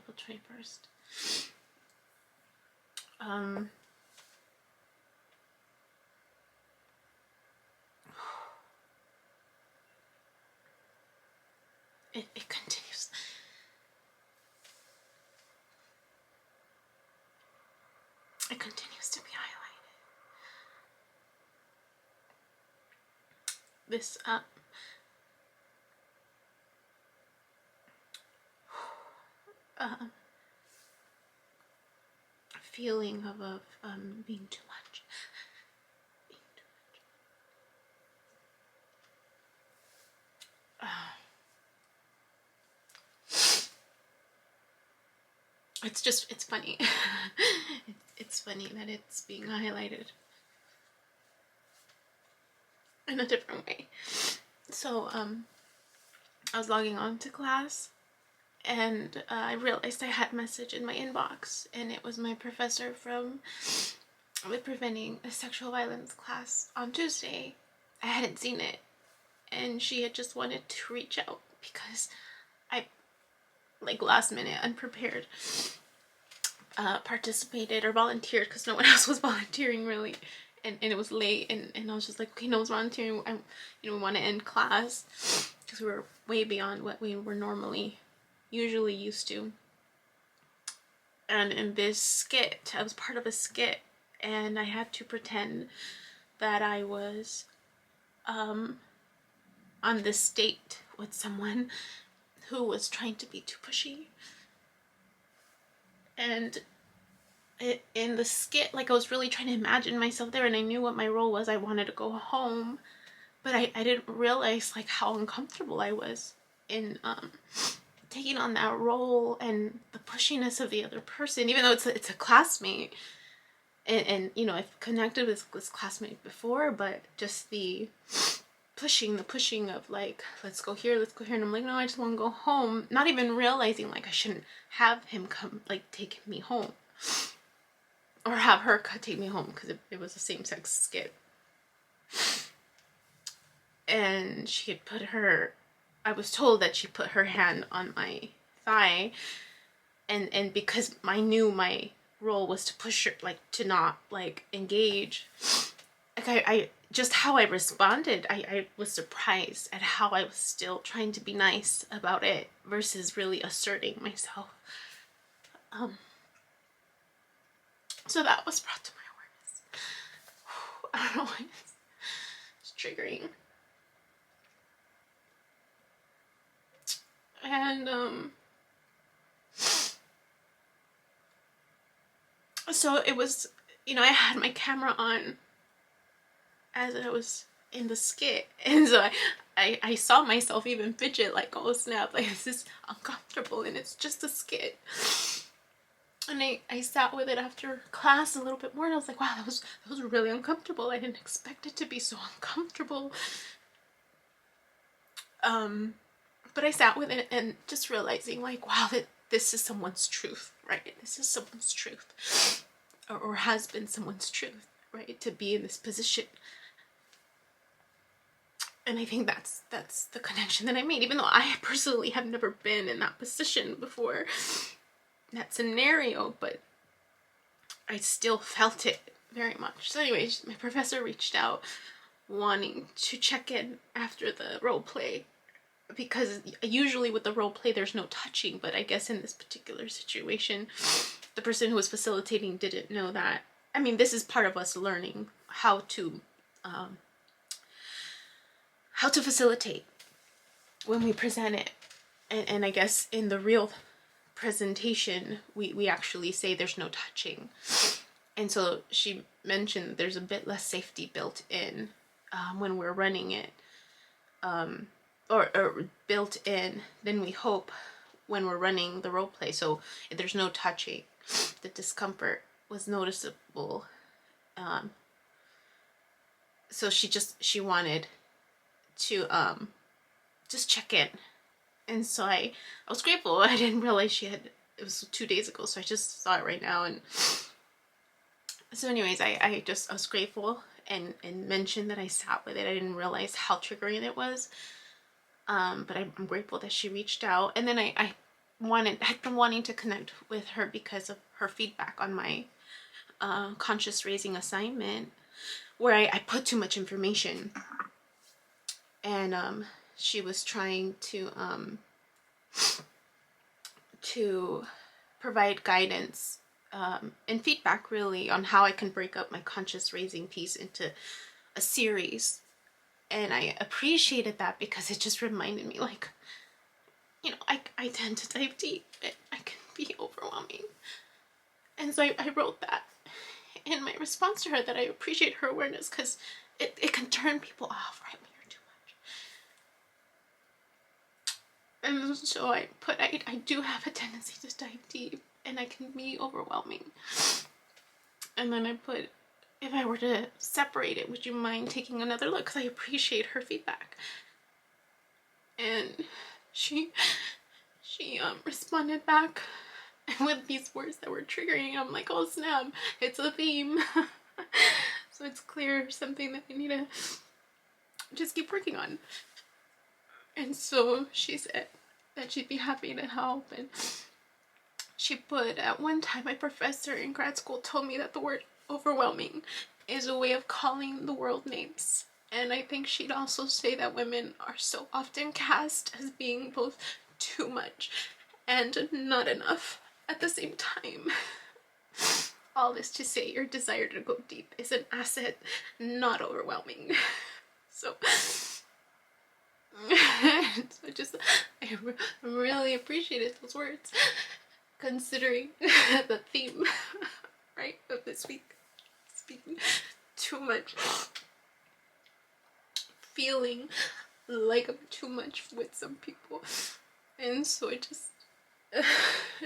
will try first. It continues. It continues to be highlighted. This feeling of being too much. Being too much. It's funny. It's funny that it's being highlighted in a different way. So I was logging on to class, and I realized I had a message in my inbox, and it was my professor from the Preventing Sexual Violence class on Tuesday. I hadn't seen it, and she had just wanted to reach out because I, like, last minute, unprepared, participated or volunteered, because no one else was volunteering really, and it was late, and I was just like, okay, no one's volunteering. We want to end class because we were way beyond what we were usually used to. And in this skit, I was part of a skit, and I had to pretend that I was on this date with someone who was trying to be too pushy. And in the skit, like, I was really trying to imagine myself there, and I knew what my role was. I wanted to go home, but I didn't realize, like, how uncomfortable I was in taking on that role and the pushiness of the other person, even though it's a classmate, and you know, I've connected with this classmate before, but just the pushing of, like, let's go here, and I'm like, no, I just want to go home, not even realizing, like, I shouldn't have him come, like, take me home, or have her take me home, because it was a same-sex skit. And she had I was told that she put her hand on my thigh, and because I knew my role was to push her, like, to not, like, engage, like, I just how I responded, I was surprised at how I was still trying to be nice about it versus really asserting myself. So that was brought to my awareness. I don't know why it's triggering. And so it was, you know, I had my camera on as I was in the skit, and so I saw myself even fidget, like, oh snap, like, this is uncomfortable, and it's just a skit. And I sat with it after class a little bit more, and I was like, wow, that was really uncomfortable. I didn't expect it to be so uncomfortable. But I sat with it and just realizing, like, wow, that this is someone's truth, right? This is someone's truth, or has been someone's truth, right? To be in this position. And I think that's the connection that I made, even though I personally have never been in that position before, that scenario, but I still felt it very much. So anyways, my professor reached out wanting to check in after the role play, because usually with the role play there's no touching, but I guess in this particular situation the person who was facilitating didn't know that. I mean, this is part of us learning how to facilitate when we present it, and I guess in the real presentation we actually say there's no touching, and so she mentioned there's a bit less safety built in when we're running it, or built in than we hope when we're running the role play. So if there's no touching, the discomfort was noticeable. So she wanted to just check in, and so I was grateful. I didn't realize it was 2 days ago, so I just saw it right now. And so anyways, I was grateful and mentioned that I sat with it. I didn't realize how triggering it was, but I'm grateful that she reached out. And then I had been wanting to connect with her because of her feedback on my conscious raising assignment, where I put too much information, and she was trying to provide guidance and feedback really on how I can break up my conscious raising piece into a series. And I appreciated that because it just reminded me, like, you know, I tend to dive deep. I can be overwhelming. And so I wrote that in my response to her, that I appreciate her awareness, because it can turn people off, right, when you're too much. And so I put, I do have a tendency to dive deep, and I can be overwhelming. And then I put, if I were to separate it, would you mind taking another look? Because I appreciate her feedback. And she responded back with these words that were triggering. I'm like, oh snap, it's a theme. So it's clear something that I need to just keep working on. And so she said that she'd be happy to help. And she put, at one time, my professor in grad school told me that the word overwhelming is a way of calling the world names. And I think she'd also say that women are so often cast as being both too much and not enough at the same time. All this to say, your desire to go deep is an asset, not overwhelming. So I really appreciated those words, considering the theme, right, of this week. Speaking too much, feeling like I'm too much with some people. And so I just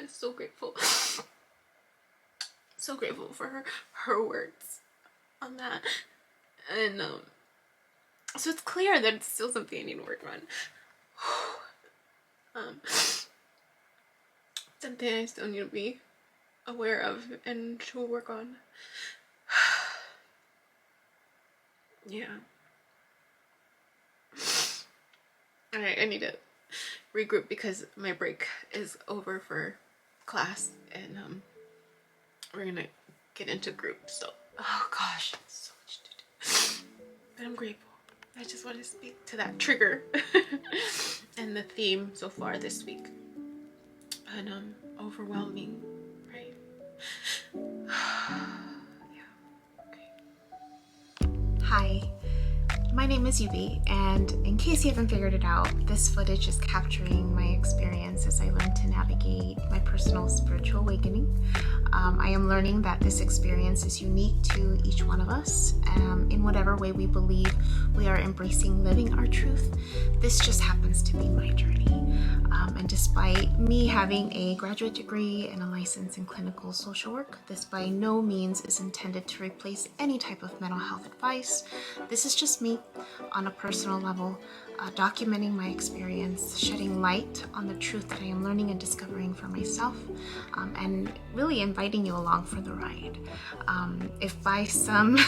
so grateful for her words on that. And so it's clear that it's still something I need to work on. Something I still need to be aware of and to work on. Yeah. Alright, I need to regroup because my break is over for class, and we're gonna get into group. So, oh gosh, so much to do. But I'm grateful. I just want to speak to that trigger and the theme so far this week. And overwhelming, right? Yeah. Okay. Hi, my name is Yubi, and in case you haven't figured it out, this footage is capturing my experience as I learn to navigate my personal spiritual awakening. I am learning that this experience is unique to each one of us, in whatever way we believe we are embracing living our truth. This just happens to be my journey. And despite me having a graduate degree and a license in clinical social work, this by no means is intended to replace any type of mental health advice. This is just me on a personal level, documenting my experience, shedding light on the truth that I am learning and discovering for myself, and really inviting you along for the ride. If by some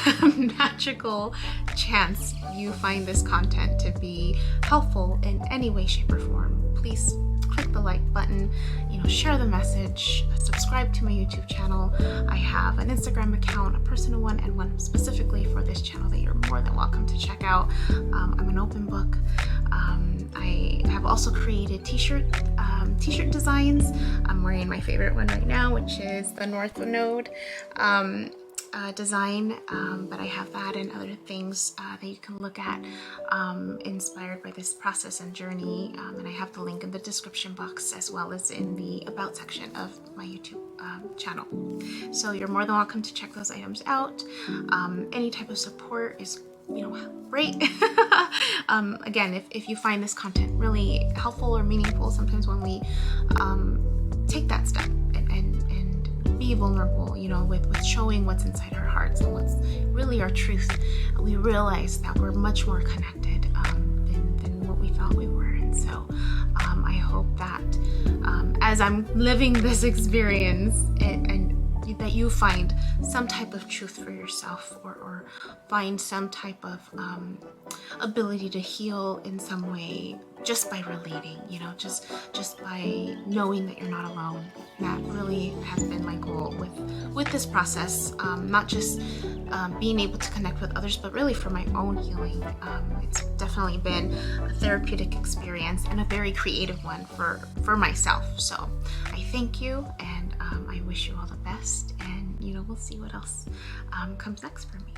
magical chance you find this content to be helpful in any way, shape, or form, please click the like button, share the message, subscribe to my YouTube channel. I have an Instagram account, a personal one, and one specifically for this channel that you're more than welcome to check out. I'm an open book. I have also created t-shirt designs. I'm wearing my favorite one right now, which is the North Node design, but I have that and other things that you can look at inspired by this process and journey, and I have the link in the description box as well as in the about section of my YouTube channel. So you're more than welcome to check those items out. Any type of support is great. Again, if you find this content really helpful or meaningful, sometimes when we take that step and be vulnerable, with showing what's inside our hearts and what's really our truth, we realize that we're much more connected than what we thought we were. And so I hope that as I'm living this experience and that you find some type of truth for yourself, or find some type of ability to heal in some way just by relating, just by knowing that you're not alone. That really has been my goal with this process, not just being able to connect with others, but really for my own healing. It's definitely been a therapeutic experience and a very creative one for myself. So I thank you, and I wish you all the best, and we'll see what else comes next for me.